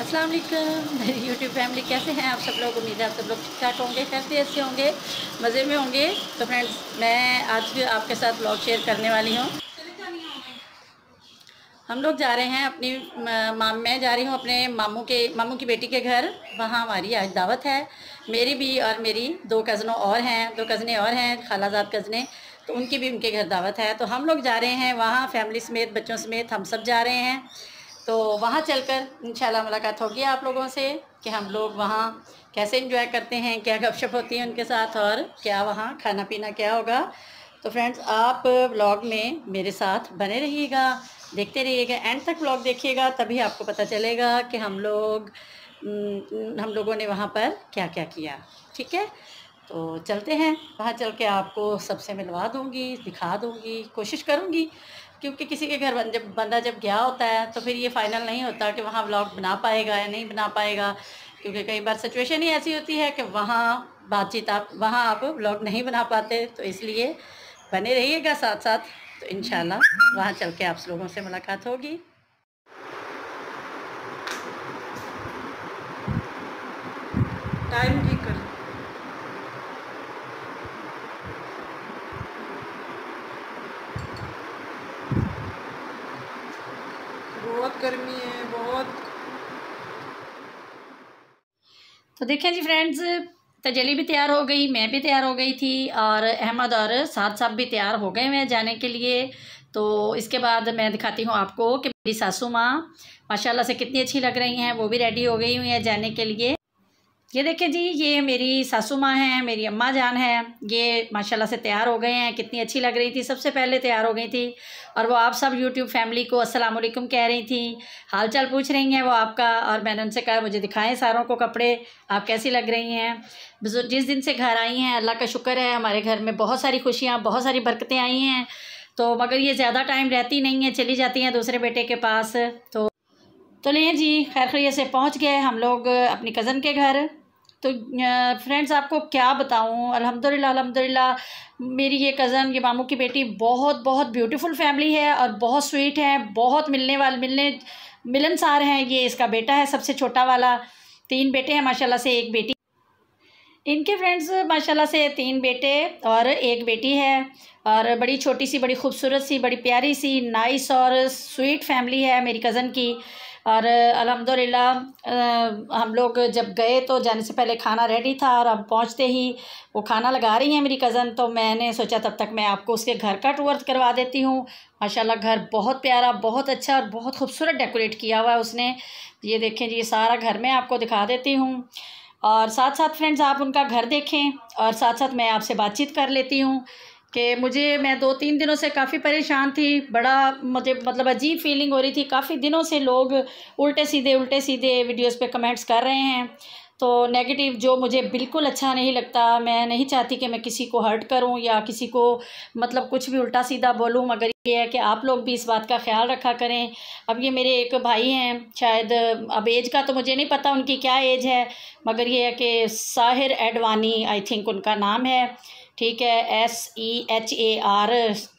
अस्सलाम वालेकुम मेरी यूट्यूब फैमिली, कैसे हैं आप सब लोग। उम्मीद है आप सब लोग ठीक ठाक होंगे, खैरियत से होंगे, मज़े में होंगे। तो फ्रेंड्स, मैं आज आपके साथ ब्लॉग शेयर करने वाली हूँ। हम लोग जा रहे हैं अपनी मैं जा रही हूँ अपने मामू की बेटी के घर। वहाँ हमारी आज दावत है। मेरी भी और मेरी दो कज़नें और हैं, खालाजाद कज़नें, तो उनकी भी उनके घर दावत है। तो हम लोग जा रहे हैं वहाँ, फैमिली समेत, बच्चों समेत हम सब जा रहे हैं। तो वहाँ चलकर इंशाल्लाह मुलाकात होगी आप लोगों से कि हम लोग वहाँ कैसे एंजॉय करते हैं, क्या गपशप होती है उनके साथ और क्या वहाँ खाना पीना क्या होगा। तो फ्रेंड्स, आप व्लॉग में मेरे साथ बने रहिएगा, देखते रहिएगा, एंड तक व्लॉग देखिएगा, तभी आपको पता चलेगा कि हम लोगों ने वहाँ पर क्या क्या किया। ठीक है, तो चलते हैं। वहाँ चल के आपको सबसे मिलवा दूँगी, दिखा दूँगी, कोशिश करूँगी, क्योंकि किसी के घर बंदा जब गया होता है तो फिर ये फ़ाइनल नहीं होता कि वहाँ व्लॉग बना पाएगा या नहीं बना पाएगा, क्योंकि कई बार सिचुएशन ही ऐसी होती है कि वहाँ आप व्लॉग नहीं बना पाते। तो इसलिए बने रहिएगा साथ साथ, तो इंशाल्लाह वहाँ चल के आप लोगों से मुलाकात होगी। टाइम ठीक कर। बहुत गर्मी है, बहुत। तो देखें जी फ्रेंड्स, तजली भी तैयार हो गई, मैं भी तैयार हो गई थी और अहमद और साद साहब भी तैयार हो गए हैं जाने के लिए। तो इसके बाद मैं दिखाती हूँ आपको कि मेरी सासू माँ माशाल्लाह से कितनी अच्छी लग रही हैं, वो भी रेडी हो गई हुई हैं जाने के लिए। ये देखें जी, ये मेरी सासू माँ हैं, मेरी अम्मा जान है, ये माशाल्लाह से तैयार हो गए हैं। कितनी अच्छी लग रही थी, सबसे पहले तैयार हो गई थी और वो आप सब यूट्यूब फैमिली को अस्सलाम वालेकुम कह रही थी, हाल चाल पूछ रही हैं वो आपका। और मैंने उनसे कहा मुझे दिखाएं सारों को कपड़े, आप कैसी लग रही हैं। जिस दिन से घर आई हैं, अल्लाह का शुक्र है, हमारे घर में बहुत सारी खुशियाँ, बहुत सारी बरकतें आई हैं। तो मगर ये ज़्यादा टाइम रहती नहीं है, चली जाती हैं दूसरे बेटे के पास। तो लें जी, खैर खैरियत से पहुँच गए हम लोग अपनी कज़न के घर। तो फ्रेंड्स, आपको क्या बताऊं, अल्हम्दुलिल्लाह मेरी ये कज़न, ये मामू की बेटी बहुत बहुत ब्यूटीफुल फैमिली है और बहुत स्वीट है, बहुत मिलनसार हैं। ये इसका बेटा है सबसे छोटा वाला, 3 बेटे हैं माशाल्लाह से, 1 बेटी। इनके फ्रेंड्स माशाल्लाह से 3 बेटे और 1 बेटी है, और बड़ी छोटी सी, बड़ी खूबसूरत सी, बड़ी प्यारी सी, नाइस और स्वीट फैमिली है मेरी कज़न की। और अल्हम्दुलिल्लाह हम लोग जब गए तो जाने से पहले खाना रेडी था और अब पहुंचते ही वो खाना लगा रही हैं मेरी कज़न। तो मैंने सोचा तब तक मैं आपको उसके घर का टूर करवा देती हूँ। माशाल्लाह घर बहुत प्यारा, बहुत अच्छा और बहुत खूबसूरत डेकोरेट किया हुआ है उसने। ये देखें जी, ये सारा घर मैं आपको दिखा देती हूँ और साथ साथ फ्रेंड्स आप उनका घर देखें और साथ साथ मैं आपसे बातचीत कर लेती हूँ कि मैं 2-3 दिनों से काफ़ी परेशान थी। बड़ा मुझे मतलब अजीब फीलिंग हो रही थी। काफ़ी दिनों से लोग उल्टे सीधे वीडियोस पे कमेंट्स कर रहे हैं, तो नेगेटिव, जो मुझे बिल्कुल अच्छा नहीं लगता। मैं नहीं चाहती कि मैं किसी को हर्ट करूं या किसी को मतलब कुछ भी उल्टा सीधा बोलूं, मगर ये है कि आप लोग भी इस बात का ख्याल रखा करें। अब ये मेरे एक भाई हैं, शायद अब एज का तो मुझे नहीं पता उनकी क्या एज है, मगर ये है कि साहिर एडवानी आई थिंक उनका नाम है, ठीक है, SEHAR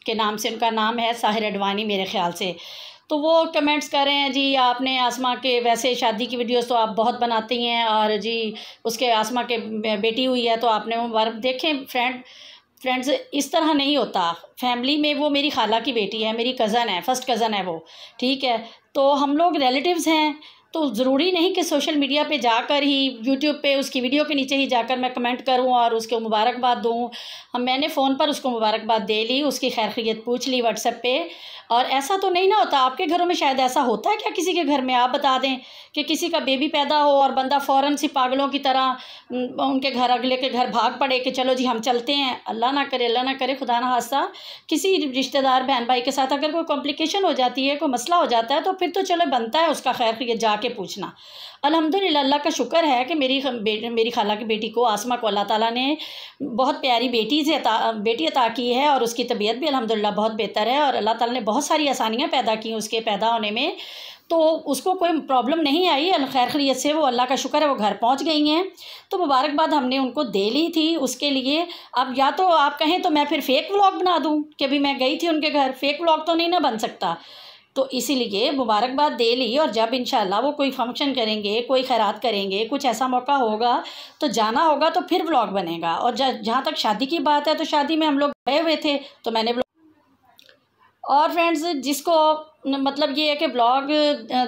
के नाम से उनका नाम है, साहिर एडवानी मेरे ख़्याल से। तो वो कमेंट्स कर रहे हैं जी, आपने आसमा के, वैसे शादी की वीडियोस तो आप बहुत बनाती हैं और जी उसके आसमा के बेटी हुई है तो आपने मुबारक। देखें फ्रेंड्स, इस तरह नहीं होता। फैमिली में वो मेरी खाला की बेटी है, मेरी कज़न है, फर्स्ट कज़न है वो, ठीक है। तो हम लोग रिलेटिव्स हैं, तो ज़रूरी नहीं कि सोशल मीडिया पे जाकर ही, यूट्यूब पे उसकी वीडियो के नीचे ही जाकर मैं कमेंट करूं और उसको मुबारकबाद दूं। मैंने फ़ोन पर उसको मुबारकबाद दे ली, उसकी खैर खैरियत पूछ ली व्हाट्सएप पे। और ऐसा तो नहीं ना होता, आपके घरों में शायद ऐसा होता है क्या, किसी के घर में आप बता दें कि किसी का बेबी पैदा हो और बंदा फ़ौरन सी पागलों की तरह उनके घर, अगले के घर भाग पड़े कि चलो जी हम चलते हैं। अल्लाह ना करे, खुदा ना खास्ता किसी रिश्तेदार बहन भाई के साथ अगर कोई कॉम्प्लिकेशन हो जाती है, कोई मसला हो जाता है, तो फिर तो चलो बनता है उसका खैर खैरियत जाके पूछना। अल्हम्दुलिल्लाह अल्लाह का शुक्र है कि मेरी खाला की बेटी को, आसमा को, अल्लाह ताला ने बहुत प्यारी बेटी अता की है और उसकी तबीयत भी अल्हम्दुलिल्लाह बहुत बेहतर है और अल्लाह ताला ने बहुत सारी आसानियाँ पैदा की उसके पैदा होने में, तो उसको कोई प्रॉब्लम नहीं आई। खैर खैरियत से वो, अल्लाह का शुक्र है, वो घर पहुंच गई हैं। तो मुबारकबाद हमने उनको दे ली थी उसके लिए। अब या तो आप कहें तो मैं फिर फेक व्लॉग बना दूं कि भी मैं गई थी उनके घर, फेक व्लॉग तो नहीं ना बन सकता, तो इसीलिए मुबारकबाद दे ली, और जब इंशाल्लाह वो कोई फंक्शन करेंगे, कोई खैरात करेंगे, कुछ ऐसा मौका होगा तो जाना होगा, तो फिर व्लॉग बनेगा। और जहाँ तक शादी की बात है, तो शादी में हम लोग गए हुए थे तो मैंने। और फ्रेंड्स, जिसको मतलब ये है कि ब्लॉग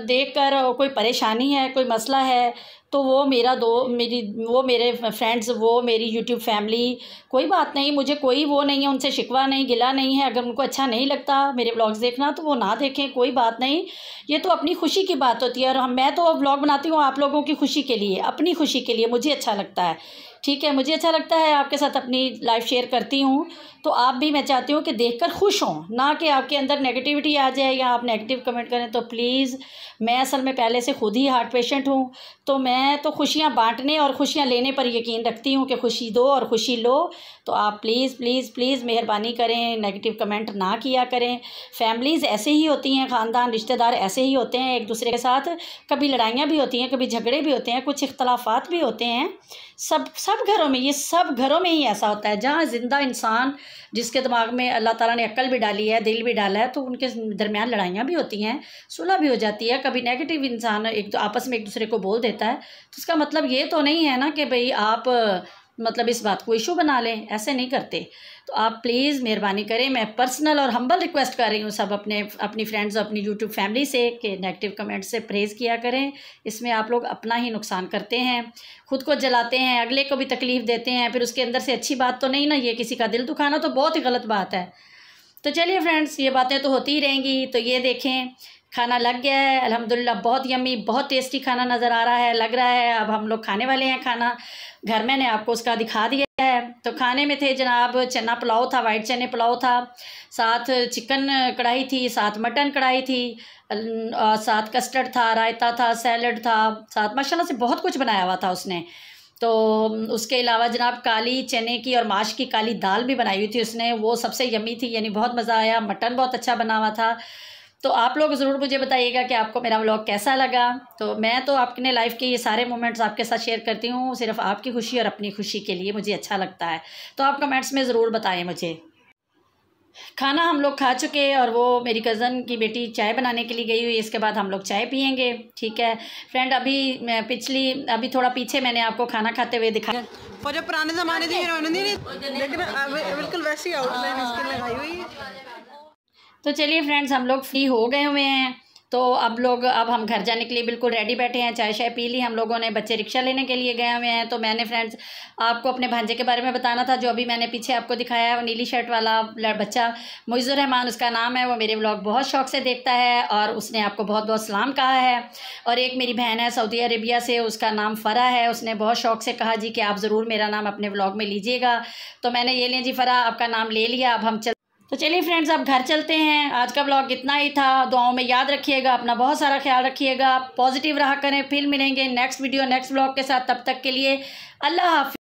देखकर कोई परेशानी है, कोई मसला है, तो वो मेरे फ्रेंड्स, वो मेरी यूट्यूब फैमिली, कोई बात नहीं, मुझे कोई वो नहीं है, उनसे शिकवा नहीं, गिला नहीं है। अगर उनको अच्छा नहीं लगता मेरे ब्लॉग्स देखना तो वो ना देखें, कोई बात नहीं। ये तो अपनी खुशी की बात होती है, और मैं तो ब्लॉग बनाती हूँ आप लोगों की खुशी के लिए, अपनी खुशी के लिए, मुझे अच्छा लगता है, ठीक है। मुझे अच्छा लगता है, आपके साथ अपनी लाइफ शेयर करती हूँ, तो आप भी, मैं चाहती हूँ कि देखकर खुश हों, ना कि आपके अंदर नेगेटिविटी आ जाए या आप नेगेटिव कमेंट करें। तो प्लीज़, मैं असल में पहले से खुद ही हार्ट पेशेंट हूँ, तो मैं तो खुशियाँ बांटने और खुशियाँ लेने पर यकीन रखती हूँ कि खुशी दो और खुशी लो। तो आप प्लीज़ प्लीज़ प्लीज़ मेहरबानी करें, नेगेटिव कमेंट ना किया करें। फैमिलीज़ ऐसे ही होती हैं, ख़ानदान, रिश्तेदार ऐसे ही होते हैं एक दूसरे के साथ। कभी लड़ाइयाँ भी होती हैं, कभी झगड़े भी होते हैं, कुछ इख्तलाफात भी होते हैं। सब घरों में, ये सब घरों में ही ऐसा होता है। जहाँ ज़िंदा इंसान, जिसके दिमाग में अल्लाह ताला ने अक्ल भी डाली है, दिल भी डाला है, तो उनके दरमियान लड़ाइयाँ भी होती हैं, सुलह भी हो जाती है। कभी नेगेटिव इंसान आपस में एक दूसरे को बोल देता है, तो उसका मतलब ये तो नहीं है ना कि भाई आप मतलब इस बात को इशू बना लें, ऐसे नहीं करते। तो आप प्लीज़ मेहरबानी करें, मैं पर्सनल और हम्बल रिक्वेस्ट कर रही हूँ सब अपनी फ्रेंड्स और अपनी यूट्यूब फैमिली से, कि नेगेटिव कमेंट से परहेज़ किया करें। इसमें आप लोग अपना ही नुकसान करते हैं, खुद को जलाते हैं, अगले को भी तकलीफ़ देते हैं, फिर उसके अंदर से अच्छी बात तो नहीं ना, ये किसी का दिल दुखाना तो बहुत ही गलत बात है। तो चलिए फ्रेंड्स, ये बातें तो होती ही रहेंगी। तो ये देखें, खाना लग गया है अल्हम्दुलिल्लाह, बहुत यम्मी, बहुत टेस्टी खाना नज़र आ रहा है, लग रहा है। अब हम लोग खाने वाले हैं खाना। घर मैंने आपको उसका दिखा दिया है। तो खाने में थे जनाब चना पुलाव था, वाइट चने पुलाव था, साथ चिकन कढ़ाई थी, साथ मटन कढ़ाई थी, साथ कस्टर्ड था, रायता था, सैलड था, साथ माशाल्लाह से बहुत कुछ बनाया हुआ था उसने। तो उसके अलावा जनाब काली चने की और माश की काली दाल भी बनाई हुई थी उसने, वो सबसे यम्मी थी, यानी बहुत मज़ा आया। मटन बहुत अच्छा बना हुआ था। तो आप लोग ज़रूर मुझे बताइएगा कि आपको मेरा व्लॉग कैसा लगा। तो मैं तो अपने लाइफ के ये सारे मोमेंट्स आपके साथ शेयर करती हूँ, सिर्फ आपकी खुशी और अपनी खुशी के लिए, मुझे अच्छा लगता है। तो आप कमेंट्स में ज़रूर बताएं मुझे। खाना हम लोग खा चुके, और वो मेरी कज़न की बेटी चाय बनाने के लिए गई हुई, इसके बाद हम लोग चाय पियेंगे, ठीक है फ्रेंड। अभी थोड़ा पीछे मैंने आपको खाना खाते हुए दिखाया, और जो पुराने ज़माने की लेकिन बिल्कुल वैसी आउटलाइन इसकी लगाई हुई है। तो चलिए फ्रेंड्स, हम लोग फ्री हो गए हुए हैं। तो अब हम घर जाने के लिए बिल्कुल रेडी बैठे हैं, चाय शाय पी ली हम लोगों ने, बच्चे रिक्शा लेने के लिए गए हुए हैं। तो मैंने फ्रेंड्स आपको अपने भांजे के बारे में बताना था, जो अभी मैंने पीछे आपको दिखाया है, वो नीली शर्ट वाला बच्चा, मुइज़्ज़ुर रहमान उसका नाम है। वो मेरे व्लॉग बहुत शौक़ से देखता है, और उसने आपको बहुत बहुत सलाम कहा है। और एक मेरी बहन है सऊदी अरेबिया से, उसका नाम फ़रा है, उसने बहुत शौक़ से कहा जी कि आप ज़रूर मेरा नाम अपने व्लॉग में लीजिएगा। तो मैंने ये लिया जी फ़रा, आपका नाम ले लिया। अब हम तो चलिए फ्रेंड्स, अब घर चलते हैं। आज का ब्लॉग इतना ही था। दुआओं में याद रखिएगा, अपना बहुत सारा ख्याल रखिएगा, पॉजिटिव रहा करें। फिर मिलेंगे नेक्स्ट वीडियो नेक्स्ट ब्लॉग के साथ, तब तक के लिए अल्लाह हाफ़िज़।